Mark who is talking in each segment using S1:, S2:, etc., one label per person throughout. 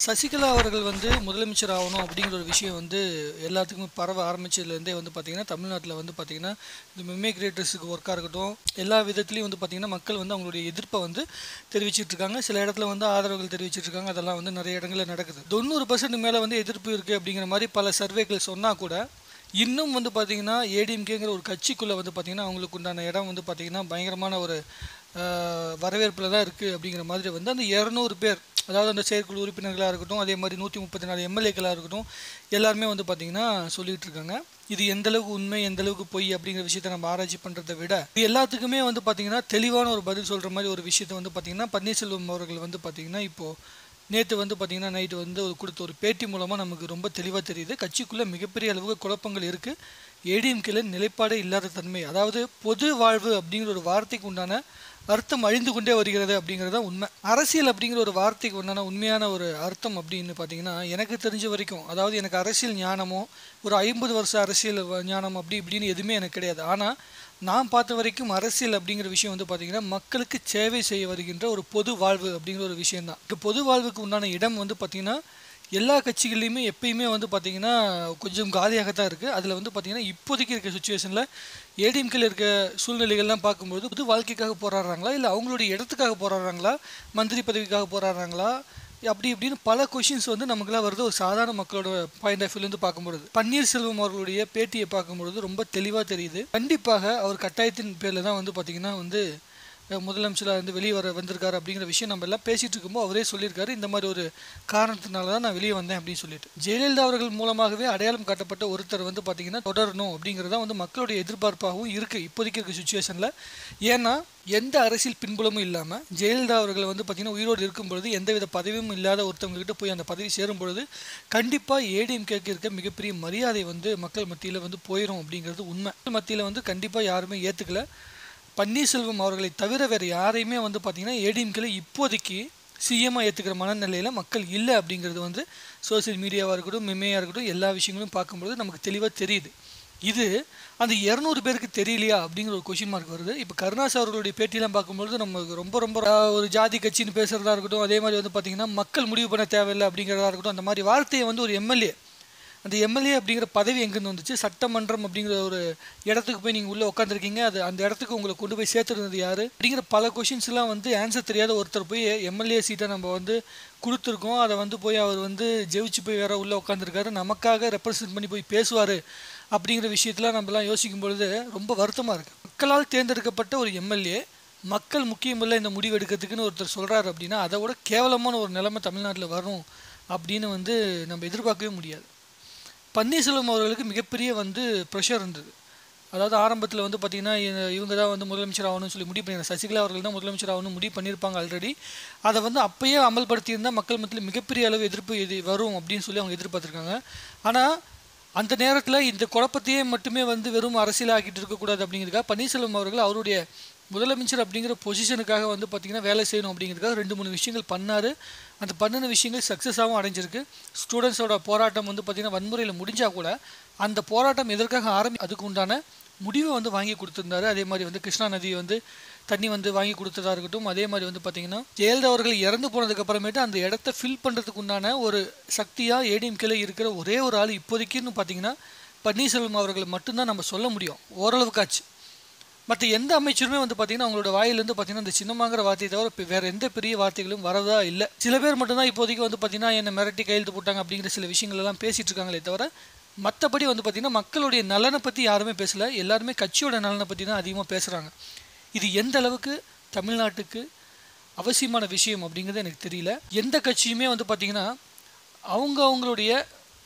S1: சசிகலா அவர்கள் வந்து முதலமைச்சர் ஆகணும் அப்படிங்கிற ஒரு விஷயம் வந்து எல்லாத்துக்குமே பரவ ஆரம்பிச்சதுலேருந்தே வந்து பார்த்திங்கன்னா தமிழ்நாட்டில் வந்து பார்த்திங்கன்னா இந்த மிமிக்ரேட்டர்ஸுக்கு ஒர்க்காக இருக்கட்டும் எல்லா விதத்துலேயும் வந்து பார்த்திங்கன்னா மக்கள் வந்து அவங்களுடைய எதிர்ப்பை வந்து தெரிவிச்சிட்டு இருக்காங்க. சில இடத்துல வந்து ஆதரவுகள் தெரிவிச்சிட்டு இருக்காங்க. அதெல்லாம் வந்து நிறைய இடங்களில் நடக்குது. 90% மேலே வந்து எதிர்ப்பு இருக்குது அப்படிங்கிற மாதிரி பல சர்வேக்கள் சொன்னால் கூட இன்னும் வந்து பார்த்திங்கன்னா ஏடிஎம்கேங்கிற ஒரு கட்சிக்குள்ளே வந்து பார்த்திங்கன்னா அவங்களுக்கு உண்டான இடம் வந்து பார்த்திங்கன்னா பயங்கரமான ஒரு வரவேற்பில் தான் இருக்குது அப்படிங்கிற மாதிரி வந்து அந்த 200 பேர், அதாவது அந்த செயற்குழு உறுப்பினர்களாக இருக்கட்டும், அதே மாதிரி 134 எம்எல்ஏக்களாக இருக்கட்டும், எல்லாருமே வந்து பார்த்திங்கன்னா சொல்லிகிட்டு இருக்காங்க. இது எந்தளவுக்கு உண்மை எந்தளவுக்கு பொய் அப்படிங்கிற விஷயத்த நம்ம ஆராய்ச்சி பண்ணுறதை விட இது எல்லாத்துக்குமே வந்து பார்த்திங்கன்னா தெளிவான ஒரு பதில் சொல்கிற மாதிரி ஒரு விஷயத்தை வந்து பார்த்திங்கன்னா பன்னீர்செல்வம் அவர்கள் வந்து பார்த்திங்கன்னா இப்போது நேற்று வந்து பார்த்திங்கன்னா நைட்டு வந்து கொடுத்த ஒரு பேட்டி மூலமாக நமக்கு ரொம்ப தெளிவாக தெரியுது. கட்சிக்குள்ளே மிகப்பெரிய அளவுக்கு குழப்பங்கள் இருக்குது. ஏடிஎம்கேல நிலைப்பாடே இல்லாத தன்மை, அதாவது பொது வாழ்வு அப்படிங்கிற ஒரு வார்த்தைக்கு உண்டான அர்த்தம் அழிந்து கொண்டே வருகிறது அப்படிங்கிறது தான் உண்மை. அரசியல் அப்படிங்கிற ஒரு வார்த்தைக்கு உண்டான உண்மையான ஒரு அர்த்தம் அப்படின்னு பார்த்தீங்கன்னா எனக்கு தெரிஞ்ச வரைக்கும், அதாவது எனக்கு அரசியல் ஞானமோ ஒரு 50 வருஷ அரசியல் ஞானம் அப்படி இப்படின்னு எதுவுமே எனக்கு கிடையாது. ஆனால் நான் பார்த்த வரைக்கும் அரசியல் அப்படிங்கிற விஷயம் வந்து பார்த்திங்கன்னா மக்களுக்கு சேவை செய்ய வருகின்ற ஒரு பொது வாழ்வு அப்படிங்கிற ஒரு விஷயந்தான். இப்போ பொது வாழ்வுக்கு உண்டான இடம் வந்து பார்த்திங்கன்னா எல்லா கட்சிகள்லையுமே எப்பயுமே வந்து பார்த்திங்கன்னா கொஞ்சம் காலியாகத்தான் இருக்குது. அதில் வந்து பார்த்திங்கன்னா இப்போதைக்கு இருக்க சுச்சுவேஷனில் ஏடிஎம்கேல இருக்க சூழ்நிலைகள்லாம் பார்க்கும்போது புது வாழ்க்கைக்காக போராடுறாங்களா, இல்லை அவங்களுடைய இடத்துக்காக போராடுறாங்களா, மந்திரி பதவிக்காக போராடுறாங்களா, அப்படி இப்படின்னு பல கொஷின்ஸ் வந்து நமக்குலாம் வருது. ஒரு சாதாரண மக்களோட பாயிண்ட் ஆஃப் வியூலேருந்து பார்க்கும்பொழுது பன்னீர்செல்வம் அவர்களுடைய பேட்டியை பார்க்கும்பொழுது ரொம்ப தெளிவாக தெரியுது. கண்டிப்பாக அவர் கட்டாயத்தின் பேரில் தான் வந்து பார்த்திங்கன்னா வந்து முதலமைச்சராக வந்து வெளியே வந்திருக்காரு அப்படிங்கிற விஷயம் நம்ம எல்லாம் பேசிகிட்டு இருக்கும்போது அவரே சொல்லியிருக்காரு, இந்த மாதிரி ஒரு காரணத்தினால தான் நான் வெளியே வந்தேன் அப்படின்னு சொல்லிட்டு. ஜெயலலிதா அவர்கள் மூலமாகவே அடையாளம் காட்டப்பட்ட ஒருத்தர் வந்து பார்த்திங்கன்னா தொடரணும் அப்படிங்கிறதா வந்து மக்களுடைய எதிர்பார்ப்பாகவும் இருக்குது இப்போதைக்கு இருக்க சுச்சுவேஷனில். ஏன்னா எந்த அரசியல் பின்புலமும் இல்லாமல் ஜெயலலிதா அவர்கள் வந்து பார்த்திங்கன்னா உயிரோடு இருக்கும் பொழுது எந்தவித பதவியும் இல்லாத ஒருத்தவங்ககிட்ட போய் அந்த பதவி சேரும் பொழுது கண்டிப்பாக ஏடிஎம்கேக்கு இருக்க மிகப்பெரிய மரியாதை வந்து மக்கள் மத்தியில் வந்து போயிடும் அப்படிங்கிறது உண்மை. மக்கள் மத்தியில் வந்து கண்டிப்பாக யாருமே ஏற்றுக்கல. பன்னீர்செல்வம் அவர்களை தவிர வேறு யாரையுமே வந்து பார்த்திங்கன்னா ஏடிஎம்கேல இப்போதைக்கு சிஎம்மாக ஏற்றுக்கிற மனநிலையில் மக்கள் இல்லை அப்படிங்கிறது வந்து சோசியல் மீடியாவாக இருக்கட்டும், மெமையாக இருக்கட்டும், எல்லா விஷயங்களும் பார்க்கும்பொழுது நமக்கு தெளிவாக தெரியுது. இது அந்த 200 பேருக்கு தெரியலையா அப்படிங்கிற ஒரு கொஷின் மார்க் வருது. இப்போ கருணாஸ் அவர்களுடைய பேட்டியெல்லாம் பார்க்கும்பொழுது நமக்கு ரொம்ப ரொம்ப ஒரு ஜாதி கட்சின்னு பேசுகிறதா இருக்கட்டும், அதே மாதிரி வந்து பார்த்திங்கன்னா மக்கள் முடிவு பண்ண தேவையில்லை அப்படிங்கிறதா இருக்கட்டும், அந்த மாதிரி வார்த்தையை வந்து ஒரு எம்எல்ஏ, அந்த எம்எல்ஏ அப்படிங்கிற பதவி எங்கேருந்து வந்துச்சு, சட்டமன்றம் அப்படிங்கிற ஒரு இடத்துக்கு போய் நீங்கள் உள்ளே உட்காந்துருக்கீங்க, அது அந்த இடத்துக்கு உங்களை கொண்டு போய் சேர்த்துருந்தது யார் அப்படிங்கிற பல கொஷின்ஸ்லாம் வந்து ஆன்சர் தெரியாத ஒருத்தர் போய் எம்எல்ஏ சீட்டை நம்ம வந்து கொடுத்துருக்கோம், அதை வந்து போய் அவர் வந்து ஜெயிச்சு போய் வேற உள்ளே உட்காந்துருக்காரு, நமக்காக ரெப்ரசன்ட் பண்ணி போய் பேசுவார் அப்படிங்கிற விஷயத்தில் நம்மலாம் யோசிக்கும் பொழுது ரொம்ப வருத்தமாக இருக்குது. மக்களால் தேர்ந்தெடுக்கப்பட்ட ஒரு எம்எல்ஏ மக்கள் முக்கியமில்லை இந்த முடிவு எடுக்கிறதுக்குன்னு ஒருத்தர் சொல்கிறாரு அப்படின்னா அதை விட கேவலமான ஒரு நிலைமை தமிழ்நாட்டில் வரும் அப்படின்னு வந்து நம்ம எதிர்பார்க்கவே முடியாது. பன்னீர்செல்வம் அவர்களுக்கு மிகப்பெரிய வந்து ப்ரெஷர் இருந்தது. அதாவது ஆரம்பத்தில் வந்து பார்த்திங்கன்னா இவங்க தான் வந்து முதலமைச்சர் ஆகணும்னு சொல்லி முடிவு பண்ணியிருந்தாங்க. சசிகலா அவர்கள் தான் முதலமைச்சர் ஆகணும்னு முடிவு பண்ணியிருப்பாங்க ஆல்ரெடி. அதை வந்து அப்போயே அமல்படுத்தியிருந்தால் மக்கள் மத்தியில் மிகப்பெரிய அளவு எதிர்ப்பு இது வரும் அப்படின்னு சொல்லி அவங்க எதிர்பார்த்துருக்காங்க. ஆனால் அந்த நேரத்தில் இந்த குழப்பத்தையே மட்டுமே வந்து வெறும் அரசியலாக்கிட்டு இருக்கக்கூடாது அப்படிங்கிறதுக்காக பன்னீர்செல்வம் அவர்கள் அவருடைய முதலமைச்சர் அப்படிங்கிற பொசிஷனுக்காக வந்து பார்த்திங்கன்னா வேலை செய்யணும் அப்படிங்கிறதுக்காக 2-3 விஷயங்கள் பண்ணார். அந்த பண்ணின விஷயங்கள் சக்ஸஸாகவும் அடைஞ்சிருக்கு. ஸ்டூடெண்ட்ஸோட போராட்டம் வந்து பார்த்திங்கன்னா வன்முறையில் முடிஞ்சால் கூட அந்த போராட்டம் எதற்காக அதுக்கு உண்டான முடிவை வந்து வாங்கி கொடுத்துருந்தாரு. அதே மாதிரி வந்து கிருஷ்ணா நதியை வந்து தண்ணி வந்து வாங்கி கொடுத்ததா இருக்கட்டும், அதே மாதிரி வந்து பார்த்திங்கன்னா ஜெயலலிதா அவர்கள் இறந்து போனதுக்கு அப்புறமேட்டு அந்த இடத்த ஃபில் பண்ணுறதுக்கு உண்டான ஒரு சக்தியாக ஏடிஎம்கேல இருக்கிற ஒரே ஒரு ஆள் இப்போதைக்குன்னு பார்த்திங்கன்னா பன்னீர்செல்வம் அவர்களை மட்டும்தான் நம்ம சொல்ல முடியும் ஓரளவுக்காச்சு. மற்ற எந்த அமைச்சருமே வந்து பார்த்திங்கன்னா அவங்களோட வாயிலேருந்து பார்த்திங்கன்னா இந்த சின்னமாங்கிற வார்த்தையை தவிர வேறு எந்த பெரிய வார்த்தைகளும் வரதா இல்லை. சில பேர் மட்டும்தான் இப்போதைக்கு வந்து பார்த்திங்கன்னா என்னை மிரட்டி கையெழுத்து போட்டாங்க அப்படிங்கிற சில விஷயங்களெல்லாம் பேசிகிட்டு இருக்காங்களே தவிர மற்றபடி வந்து பார்த்திங்கன்னா மக்களுடைய நலனை பற்றி யாருமே பேசலை. எல்லாருமே கட்சியோட நலனை பற்றி தான் அதிகமாக பேசுகிறாங்க. இது எந்த அளவுக்கு தமிழ்நாட்டுக்கு அவசியமான விஷயம் அப்படிங்கிறது எனக்கு தெரியல. எந்த கட்சியுமே வந்து பார்த்திங்கன்னா அவங்களுடைய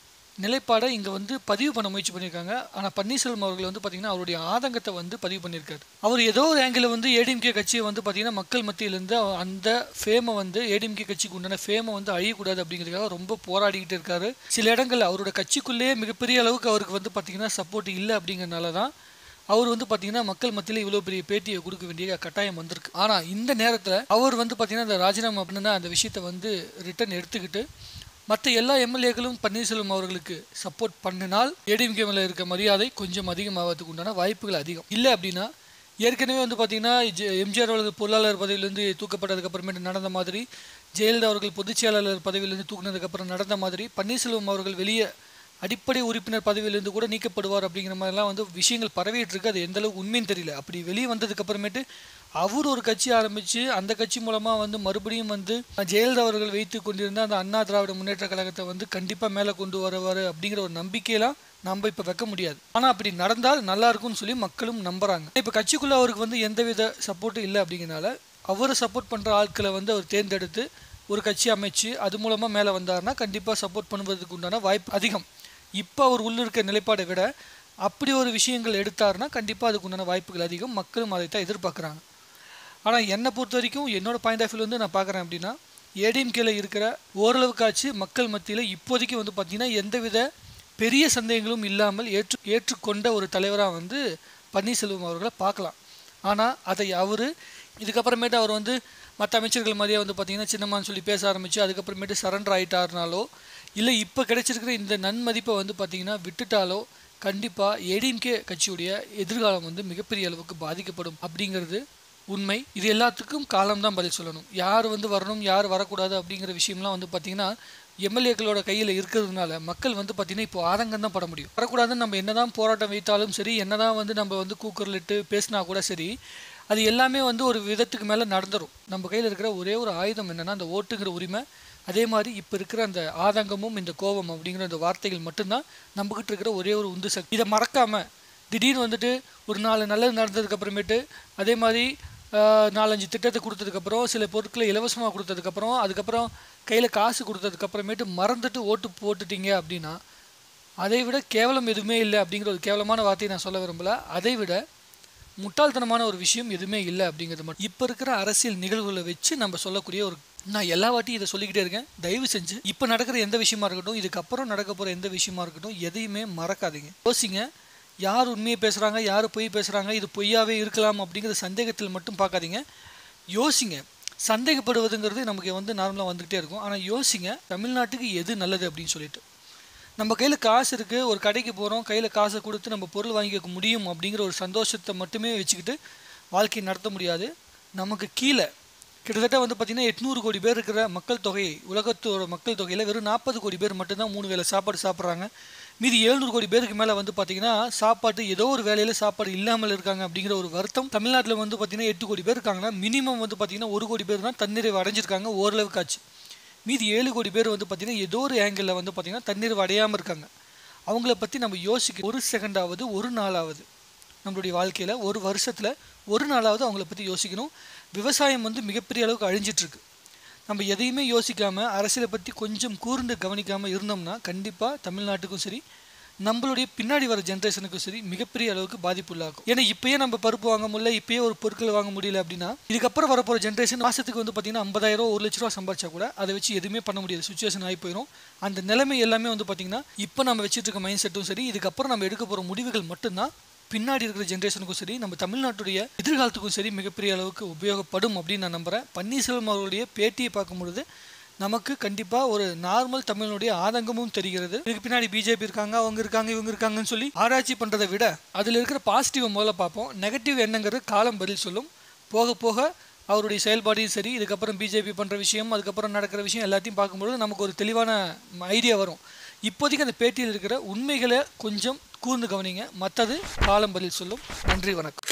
S1: நிலைப்பாடை இங்கே வந்து பதிவு பண்ண முயற்சி பண்ணியிருக்காங்க. ஆனால் பன்னீர்செல்வம் அவர்கள் வந்து பார்த்திங்கன்னா அவருடைய ஆதங்கத்தை வந்து பதிவு பண்ணியிருக்காரு. அவர் ஏதோ ஒரு ஆங்கிளில் வந்து ஏடிஎம்கே கட்சியை வந்து பார்த்திங்கன்னா மக்கள் மத்தியிலேருந்து அந்த ஃபேமை வந்து ஏடிஎம்கே கட்சிக்கு உண்டான ஃபேமை வந்து அழியக்கூடாது அப்படிங்கிறதுக்காக ரொம்ப போராடிக்கிட்டு இருக்காரு. சில இடங்களில் அவரோட கட்சிக்குள்ளேயே மிகப்பெரிய அளவுக்கு அவருக்கு வந்து பார்த்திங்கன்னா சப்போர்ட் இல்லை அப்படிங்கிறனால தான் அவர் வந்து பார்த்திங்கன்னா மக்கள் மத்தியில் இவ்வளோ பெரிய பேட்டியை கொடுக்க வேண்டிய கட்டாயம் வந்திருக்கு. ஆனால் இந்த நேரத்தில் அவர் வந்து பார்த்திங்கன்னா அந்த ராஜினாமா அப்படின்னா அந்த விஷயத்தை வந்து ரிட்டன் எடுத்துக்கிட்டு மற்ற எல்லா எம்எல்ஏக்களும் பன்னீர்செல்வம் அவர்களுக்கு சப்போர்ட் பண்ணினால் ஏடிஎம்கே மேலே இருக்க மரியாதை கொஞ்சம் அதிகமாகிறதுக்கு உண்டான வாய்ப்புகள் அதிகம். இல்லை அப்படின்னா ஏற்கனவே வந்து பார்த்திங்கன்னா எம்ஜிஆர் அவர்கள் பொருளாளர் பதவியிலேருந்து தூக்கப்பட்டதுக்கு அப்புறமேட்டு நடந்த மாதிரி ஜெயலலிதா அவர்கள் பொதுச் செயலாளர் பதவியிலிருந்து தூக்குனதுக்கப்புறம் நடந்த மாதிரி பன்னீர்செல்வம் அவர்கள் வெளியே அடிப்படை உறுப்பினர் பதவியிலிருந்து கூட நீக்கப்படுவார் அப்படிங்கிற மாதிரிலாம் வந்து விஷயங்கள் பரவிட்டு இருக்கு. அது எந்த அளவுக்கு உண்மைன்னு தெரியல. அப்படி வெளியே வந்ததுக்கு அப்புறமேட்டு அவர் ஒரு கட்சி ஆரம்பித்து அந்த கட்சி மூலமாக வந்து மறுபடியும் வந்து ஜெயலலிதா அவர்கள் வைத்து கொண்டிருந்த அந்த அண்ணா திராவிட முன்னேற்ற கழகத்தை வந்து கண்டிப்பாக மேலே கொண்டு வருவார் அப்படிங்கிற ஒரு நம்பிக்கையெல்லாம் நம்ம இப்போ வைக்க முடியாது. ஆனால் அப்படி நடந்தால் நல்லா இருக்கும்னு சொல்லி மக்களும் நம்புறாங்க. இப்போ கட்சிக்குள்ளே அவருக்கு வந்து எந்தவித சப்போர்ட்டும் இல்லை அப்படிங்கிறனால அவரை சப்போர்ட் பண்ணுற ஆட்களை வந்து அவர் தேர்ந்தெடுத்து ஒரு கட்சி அமைச்சு அது மூலமாக மேலே வந்தார்னா கண்டிப்பாக சப்போர்ட் பண்ணுவதற்கு உண்டான வாய்ப்பு அதிகம். இப்போ அவர் உள்ள இருக்க நிலைப்பாடை விட அப்படி ஒரு விஷயங்கள் எடுத்தார்னா கண்டிப்பாக அதுக்கு உண்டான வாய்ப்புகள் அதிகம். மக்களும் அதை தான் எதிர்பார்க்குறாங்க. ஆனால் என்னை பொறுத்த வரைக்கும் என்னோட பாயிண்ட் ஆஃப் வியூ வந்து நான் பார்க்குறேன் அப்படின்னா ஏடிஎம்கேல இருக்கிற ஓரளவுக்காச்சு மக்கள் மத்தியில் இப்போதைக்கு வந்து பார்த்திங்கன்னா எந்தவித பெரிய சந்தேகங்களும் இல்லாமல் ஏற்றுக்கொண்ட ஒரு தலைவராக வந்து பன்னீர்செல்வம் அவர்களை பார்க்கலாம். ஆனால் அதை அவர் இதுக்கப்புறமேட்டு அவர் வந்து மற்ற அமைச்சர்கள் மாதிரியே வந்து பார்த்திங்கன்னா சின்னம்மான்னு சொல்லி பேச ஆரம்பித்து அதுக்கப்புறமேட்டு சரண்டர் ஆகிட்டாருனாலோ இல்லை இப்போ கிடைச்சிருக்கிற இந்த நன்மதிப்பை வந்து பார்த்திங்கன்னா விட்டுட்டாலோ கண்டிப்பாக ஏடிஎம்கே கட்சியுடைய எதிர்காலம் வந்து மிகப்பெரிய அளவுக்கு பாதிக்கப்படும் அப்படிங்கிறது உண்மை. இது எல்லாத்துக்கும் காலம்தான் பதில் சொல்லணும். யார் வந்து வரணும் யார் வரக்கூடாது அப்படிங்கிற விஷயம்லாம் வந்து பார்த்திங்கன்னா எம்எல்ஏக்களோட கையில் இருக்கிறதுனால மக்கள் வந்து பார்த்திங்கன்னா இப்போ ஆதங்கம் தான் பட முடியும். வரக்கூடாதுன்னு நம்ம என்னதான் போராட்டம் வைத்தாலும் சரி, என்னதான் வந்து நம்ம வந்து கூக்குரலிட்டு பேசினா கூட சரி, அது எல்லாமே வந்து ஒரு விதத்துக்கு மேலே நடந்துடும். நம்ம கையில் இருக்கிற ஒரே ஒரு ஆயுதம் என்னென்னா அந்த ஓட்டுங்கிற உரிமை. அதே மாதிரி இப்போ இருக்கிற அந்த ஆதங்கமும் இந்த கோபம் அப்படிங்கிற அந்த வார்த்தைகள் மட்டும்தான் நம்மகிட்ட இருக்கிற ஒரே ஒரு உந்து சக்தி. இதை மறக்காமல் திடீர்னு வந்துட்டு ஒரு 4 நல்லது நடந்ததுக்கப்புறமேட்டு அதே மாதிரி 4-5 திட்டத்தை கொடுத்ததுக்கப்புறம் சில பொருட்களை இலவசமாக கொடுத்ததுக்கப்புறம் அதுக்கப்புறம் கையில் காசு கொடுத்ததுக்கப்புறமேட்டு மறந்துட்டு ஓட்டு போட்டுட்டீங்க அப்படின்னா அதை விட கேவலம் எதுவுமே இல்லை அப்படிங்கிற ஒரு கேவலமான வார்த்தையை நான் சொல்ல விரும்பலை. அதை விட முட்டாள்தனமான ஒரு விஷயம் எதுவுமே இல்லை அப்படிங்கிறது மட்டும் இப்போ இருக்கிற அரசியல் நிகழ்வுகளை வச்சு நம்ம சொல்லக்கூடிய ஒரு நான் எல்லா வாட்டியும் இதை சொல்லிக்கிட்டே இருக்கேன். தயவு செஞ்சு இப்போ நடக்கிற எந்த விஷயமா இருக்கட்டும், இதுக்கப்புறம் நடக்க போகிற எந்த விஷயமா இருக்கட்டும், எதையுமே மறக்காதீங்க. யோசிங்க. யார் உண்மையை பேசுகிறாங்க, யார் பொய் பேசுகிறாங்க, இது பொய்யாவே இருக்கலாம் அப்படிங்கிற சந்தேகத்தில் மட்டும் பார்க்காதீங்க. யோசிங்க. சந்தேகப்படுவதுங்கிறது நமக்கு வந்து நார்மலாக வந்துக்கிட்டே இருக்கும். ஆனால் யோசிங்க, தமிழ்நாட்டுக்கு எது நல்லது அப்படின்னு சொல்லிட்டு. நம்ம கையில் காசு இருக்குது, ஒரு கடைக்கு போகிறோம், கையில் காசை கொடுத்து நம்ம பொருள் வாங்கிக்க முடியும் அப்படிங்கிற ஒரு சந்தோஷத்தை மட்டுமே வச்சுக்கிட்டு வாழ்க்கை நடத்த முடியாது. நமக்கு கீழே கிட்டத்தட்ட வந்து பார்த்திங்கன்னா 800 கோடி பேர் இருக்கிற மக்கள் தொகையை உலகத்தோட மக்கள் தொகையில் வெறும் 40 கோடி பேர் மட்டும்தான் 3 வேளை சாப்பாடு சாப்பிட்றாங்க. மீதி 700 கோடி பேருக்கு மேலே வந்து பார்த்திங்கன்னா சாப்பாட்டு ஏதோ ஒரு வேலையில் சாப்பாடு இல்லாமல் இருக்காங்க அப்படிங்கிற ஒரு வருத்தம். தமிழ்நாட்டில் வந்து பார்த்திங்கன்னா 8 கோடி பேர் இருக்காங்கன்னா மினிமம் வந்து பார்த்திங்கன்னா 1 கோடி பேர் தான் தன்னிறைவு அடைஞ்சிருக்காங்க ஓரளவுக்காச்சு. மீதி 7 கோடி பேர் வந்து பார்த்திங்கன்னா ஏதோ ஒரு ஆங்கிளில் வந்து பார்த்திங்கன்னா தன்னிறைவு அடையாமல் இருக்காங்க. அவங்கள பற்றி நம்ம யோசிக்க ஒரு செகண்டாவது ஒரு நாளாவது நம்மளுடைய வாழ்க்கையில் ஒரு வருஷத்தில் ஒரு நாளாவது அவங்கள பற்றி யோசிக்கணும். விவசாயம் வந்து மிகப்பெரிய அளவுக்கு அழிஞ்சிட்ருக்கு. நம்ம எதையுமே யோசிக்காமல் அரசியலை பற்றி கொஞ்சம் கூர்ந்து கவனிக்காமல் இருந்தோம்னா கண்டிப்பாக தமிழ்நாட்டுக்கும் சரி நம்மளுடைய பின்னாடி வர ஜென்ரேஷனுக்கும் சரி மிகப்பெரிய அளவுக்கு பாதிப்பு உள்ளாகும். ஏன்னா இப்போயே நம்ம பருப்பு வாங்க முடியல, இப்போயே ஒரு பொருட்கள் வாங்க முடியல அப்படின்னா இதுக்கப்புறம் வரப்போகிற ஜென்ரேஷன் மாதத்துக்கு வந்து பார்த்திங்கன்னா 50,000 1 லட்ச ரூபா சம்பாதிச்சா கூட அதை வச்சு எதுவுமே பண்ண முடியாது சுச்சுவேஷன் ஆகி போயிடும். அந்த நிலைமை எல்லாமே வந்து பார்த்திங்கன்னா இப்போ நம்ம வச்சுட்டு இருக்க மைண்ட் செட்டும் சரி, இதுக்கப்புறம் நம்ம எடுக்க போகிற முடிவுகள் மட்டும்தான் பின்னாடி இருக்கிற ஜென்ரேஷனுக்கும் சரி நம்ம தமிழ்நாட்டுடைய எதிர்காலத்துக்கும் சரி மிகப்பெரிய அளவுக்கு உபயோகப்படும் அப்படின்னு நான் நம்புகிறேன். பன்னீர்செல்வம் அவர்களுடைய பேட்டியை பார்க்கும்பொழுது நமக்கு கண்டிப்பாக ஒரு நார்மல் தமிழனுடைய ஆதங்கமும் தெரிகிறது. இதுக்கு பின்னாடி பிஜேபி இருக்காங்க, அவங்க இருக்காங்க, இவங்க இருக்காங்கன்னு சொல்லி ஆராய்ச்சி பண்ணுறதை விட அதில் இருக்கிற பாசிட்டிவை முதல்ல பார்ப்போம். நெகட்டிவ் என்னங்கிறது காலம் பதில் சொல்லும். போக போக அவருடைய செயல்பாடையும் சரி, இதுக்கப்புறம் பிஜேபி பண்ணுற விஷயம், அதுக்கப்புறம் நடக்கிற விஷயம் எல்லாத்தையும் பார்க்கும்பொழுது நமக்கு ஒரு தெளிவான ஐடியா வரும். இப்போதைக்கு அந்த பேட்டியில் இருக்கிற உண்மைகளை கொஞ்சம் கூர்ந்து கவனிங்க. மற்றது காலம் பதில் சொல்லும். நன்றி, வணக்கம்.